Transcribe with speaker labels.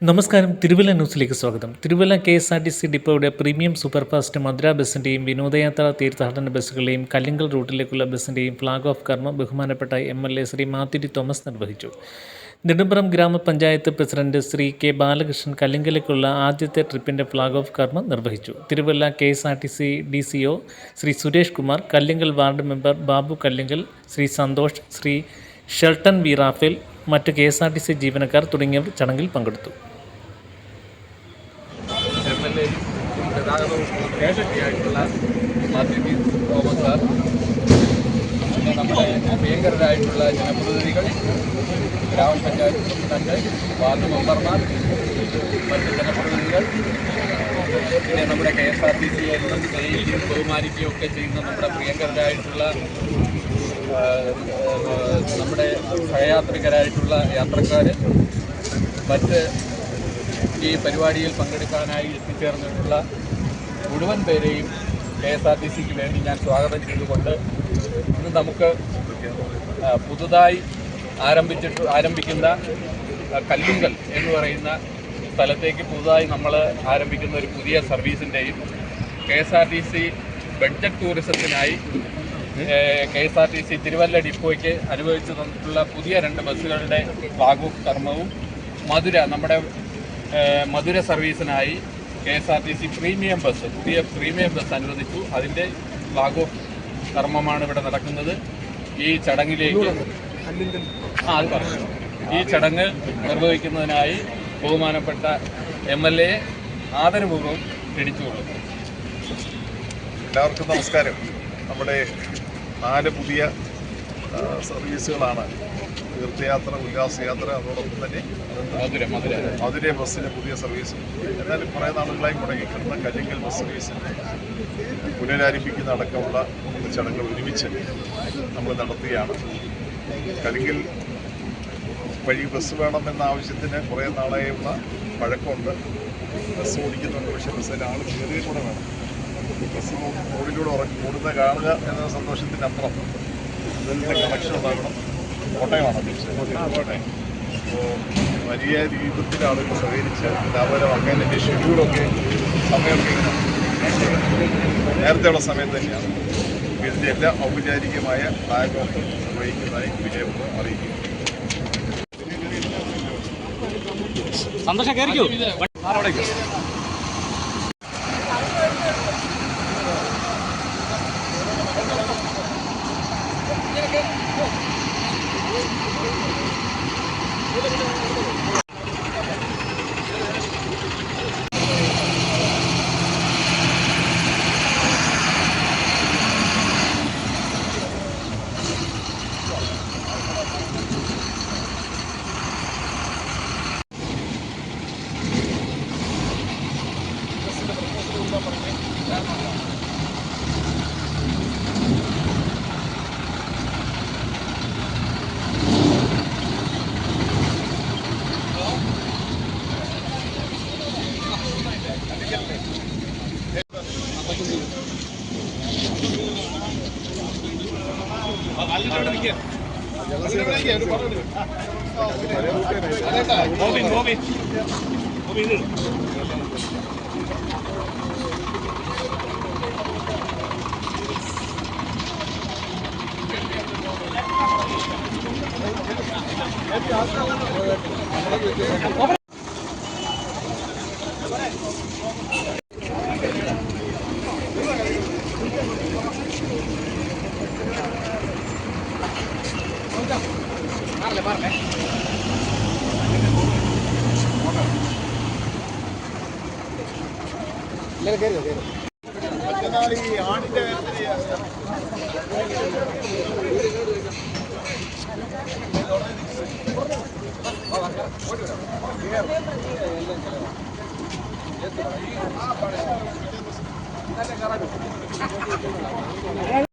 Speaker 1: നമസ്കാരം. തിരുവല്ല ന്യൂസിലേക്ക് സ്വാഗതം. തിരുവല്ല KSRTC ഡിപ്പോയുടെ പ്രീമിയം സൂപ്പർഫാസ്റ്റ് മധുര ബസ്സിൻ്റെയും വിനോദയാത്രാ തീർത്ഥാടന ബസ്സുകളുടെയും കല്ലിങ്കൽ റൂട്ടിലേക്കുള്ള ബസ്സിൻ്റെയും ഫ്ളാഗ് ഓഫ് കർമ്മം ബഹുമാനപ്പെട്ട MLA ശ്രീ മാത്യു തോമസ് നിർവഹിച്ചു. നെടുമ്പ്രം ഗ്രാമപഞ്ചായത്ത് പ്രസിഡന്റ് ശ്രീ K ബാലകൃഷ്ണൻ കല്ലിങ്കലേക്കുള്ള ആദ്യത്തെ ട്രിപ്പിൻ്റെ ഫ്ളാഗ് ഓഫ് കർമ്മം നിർവഹിച്ചു. Thiruvalla KSRTC DCO Shri Suresh Kumar, Kallinkal ward member Babu Kallinkal, Shri Santhosh, Shri Shelton V Raphael, മറ്റ് KSRTC ജീവനക്കാർ തുടങ്ങിയവർ ചടങ്ങിൽ പങ്കെടുത്തു.
Speaker 2: ഗതാഗതമായിട്ടുള്ള മാത്യു തോമസ് സാർ, പിന്നെ നമ്മുടെ പ്രിയങ്കരായിട്ടുള്ള ജനപ്രതിനിധികൾ, ഗ്രാമപഞ്ചായത്ത് പ്രസിഡന്റ്, വാർഡ് മെമ്പർമാർ, മറ്റ് ജനപ്രതിനിധികൾ, പിന്നെ നമ്മുടെ KSRTC എന്നും സ്നേഹിക്കുകയും ബഹുമാനിക്കുകയും ഒക്കെ ചെയ്യുന്ന നമ്മുടെ പ്രിയങ്കരായിട്ടുള്ള നമ്മുടെ സഹയാത്രികരായിട്ടുള്ള യാത്രക്കാർ, മറ്റ് ഈ പരിപാടിയിൽ പങ്കെടുക്കാനായി എത്തിച്ചേർന്നിട്ടുള്ള മുഴുവൻ പേരെയും KSRTCക്ക് വേണ്ടി ഞാൻ സ്വാഗതം ചെയ്തുകൊണ്ട് ഇന്ന് നമുക്ക് പുതുതായി ആരംഭിക്കുന്ന കല്ലിങ്കൽ എന്ന് പറയുന്ന സ്ഥലത്തേക്ക് പുതുതായി നമ്മൾ ആരംഭിക്കുന്ന ഒരു പുതിയ സർവീസിൻ്റെയും KSRTC ബഡ്ജറ്റ് ടൂറിസത്തിനായി KSRTC തിരുവല്ല ഡിപ്പോയ്ക്ക് അനുവദിച്ചു തന്നിട്ടുള്ള പുതിയ 2 ബസ്സുകളുടെ ഫ്ളാഗ് ഓഫ് കർമ്മവും നമ്മുടെ മധുര സർവീസിനായി KSRTC പ്രീമിയം ബസ്, പുതിയ പ്രീമിയം ബസ് അനുവദിച്ചു. അതിൻ്റെ ഫ്ളാഗ് ഓഫ് കർമ്മമാണ് ഇവിടെ നടക്കുന്നത്. ഈ ചടങ്ങിലേക്ക് ഈ ചടങ്ങ് നിർവഹിക്കുന്നതിനായി ബഹുമാനപ്പെട്ട MLA ആദരപൂർവ്വം ക്ഷണിച്ചുകൊള്ളുന്നു.
Speaker 3: എല്ലാവർക്കും നമസ്കാരം. നമ്മുടെ 4 പുതിയ സർവീസുകളാണ്, തീർത്ഥയാത്ര, ഉല്ലാസയാത്ര, അതോടൊപ്പം തന്നെ മധുര ബസ്സിൻ്റെ പുതിയ സർവീസ്. എന്നാലും കുറേ നാളുകളായി മുടങ്ങിക്കിടന്ന കല്ലിങ്കൽ ബസ് സർവീസിൻ്റെ പുനരാരംഭിക്കുന്ന അടക്കമുള്ള ചടങ്ങുകൾ ഒരുമിച്ച് നമ്മൾ നടത്തുകയാണ്. കല്ലിങ്കൽ വഴി ബസ് വേണമെന്ന ആവശ്യത്തിന് കുറേ നാളായുള്ള പഴക്കമുണ്ട്. ബസ് ഓടിക്കുന്നുണ്ട്, പക്ഷേ ബസ്സിൽ ആൾ കയറുകയും കൂടെ വേണം. ബസ് റോഡിലൂടെ ഓടുന്ന കാണുക എന്ന സന്തോഷത്തിനപ്പുറം അതിൻ്റെ കണക്ഷൻ ഉണ്ടാകണം. കോട്ടയമാണ് കോട്ടയം. അപ്പോൾ വലിയ രീതിയിൽ ആളുകൾ സഹകരിച്ച് ലാഭകരമാക്കാൻ ഷെഡ്യൂളൊക്കെ സമയമൊക്കെ നേരത്തെയുള്ള സമയം തന്നെയാണ്. ഇതിൻ്റെ എല്ലാ ഔപചാരികമായ ഫ്ളാഗ് ഓഫ് നിർവഹിക്കുന്നതായി വിജയപൂർവ്വം അറിയിക്കുന്നു.